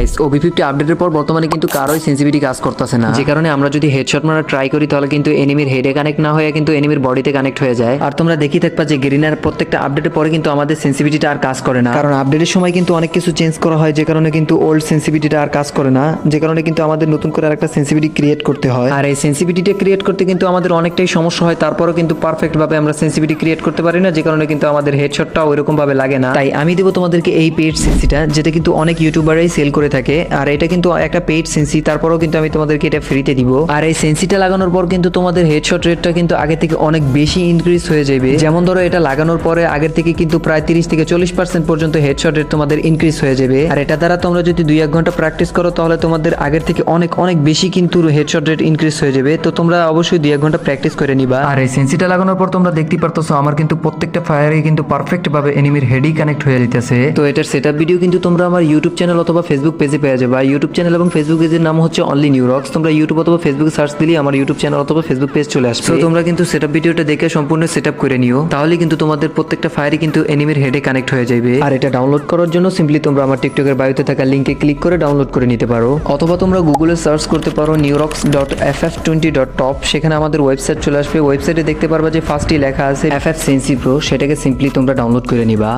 Guys OB50 আপডেটের পর বর্তমানে কিন্তু কারোই সেন্সিটিভিটি কাজ করতেছে না, যে কারণে আমরা যদি হেডশট মারা ট্রাই করি তাহলে কিন্তু এনিমির হেডে কানেক্ট না হয়ে কিন্তু এনিমির বডিতে কানেক্ট হয়ে যায়। আর তোমরা দেখি থাকবা যে গেরিনার প্রত্যেকটা আপডেটের পরে কিন্তু আমাদের সেন্সিটিভিটিটা আর কাজ করে না, কারণ আপডেটের সময় কিন্তু অনেক কিছু চেঞ্জ করা হয়, যে কারণে কিন্তু ওল্ড সেন্সিটিভিটিটা আর কাজ করে না, যে কারণে কিন্তু আমাদের নতুন করে আরেকটা সেন্সিটিভিটি ক্রিয়েট করতে হয়। আর এই সেন্সিটিভিটিটা ক্রিয়েট করতে কিন্তু আমাদের অনেকটাই সমস্যা হয়, তারপরেও কিন্তু পারফেক্ট ভাবে আমরা সেন্সিটিভিটি ক্রিয়েট করতে পারি না, যে কারণে কিন্তু আমাদের হেডশটটা ওইরকম ভাবে লাগে না। তাই আমি দেবো তোমাদেরকে এই পেড সেন্সিটা, যেটা কিন্তু অনেক ইউটিউবারই সেল করে থাকে। আর এটা কিন্তু একটা পেড সেন্সি, তারপরেও কিন্তু আমি তোমাদেরকে এটা ফ্রিতে দিব। আর এই সেন্সিটা লাগানোর পর কিন্তু তোমাদের হেডশট রেটটা কিন্তু আগে থেকে অনেক বেশি ইনক্রিজ হয়ে যাবে। যেমন ধরো এটা লাগানোর পরে আগের থেকে কিন্তু প্রায় 30 থেকে 40% পর্যন্ত হেডশট রেট তোমাদের ইনক্রিজ হয়ে যাবে। আর এটা দ্বারা তোমরা যদি 2-1 ঘন্টা প্র্যাকটিস করো তাহলে তোমাদের আগের থেকে অনেক অনেক বেশি কিন্তু হেডশট রেট ইনক্রিজ হয়ে যাবে। তো তোমরা অবশ্যই 2-1 ঘন্টা প্র্যাকটিস করে নিবা। আর এই সেন্সিটা লাগানোর পর তোমরা দেখতে পারতেছো আমার কিন্তু প্রত্যেকটা ফায়ারে কিন্তু পারফেক্ট ভাবে এনিমির হেডই কানেক্ট হয়ে যেতেছে। তো এটার সেটআপ ভিডিও কিন্তু তোমরা আমার ইউটিউব চ্যানেল অথবা ফেসবুক পেজে পেয়ে যাবে। ইউটিউব চ্যানেল এবং ফেসবুক পেজের নাম হচ্ছে অনলি নিউরক্স। তোমরা ইউটিউব অথবা ফেসবুকে সার্চ দিলে আমার ইউটিউব চ্যানেল অথবা ফেসবুক পেজ চলে আসবে। তো তোমরা কিন্তু সেটআপ ভিডিওটা দেখে সম্পূর্ণ সেটআপ করে নিও, তাহলে কিন্তু তোমাদের প্রত্যেকটা ফায়ারই কিন্তু এনিমির হেডে কানেক্ট হয়ে যাবে। আর এটা ডাউনলোড করার জন্য সিম্পলি তোমরা আমার টিকটকের বায়োতে থাকা লিংকে ক্লিক করে ডাউনলোড করে নিতে পারো, অথবা তোমরা গুগলে সার্চ করতে পারো neurox.ff20.top। সেখানে আমাদের ওয়েবসাইট চলে আসবে। ওয়েবসাইটে দেখতে পারবা যে ফার্স্টই লেখা আছে FF Sensi Pro, সেটাকে সিম্পলি তোমরা ডাউনলোড করে নিবা।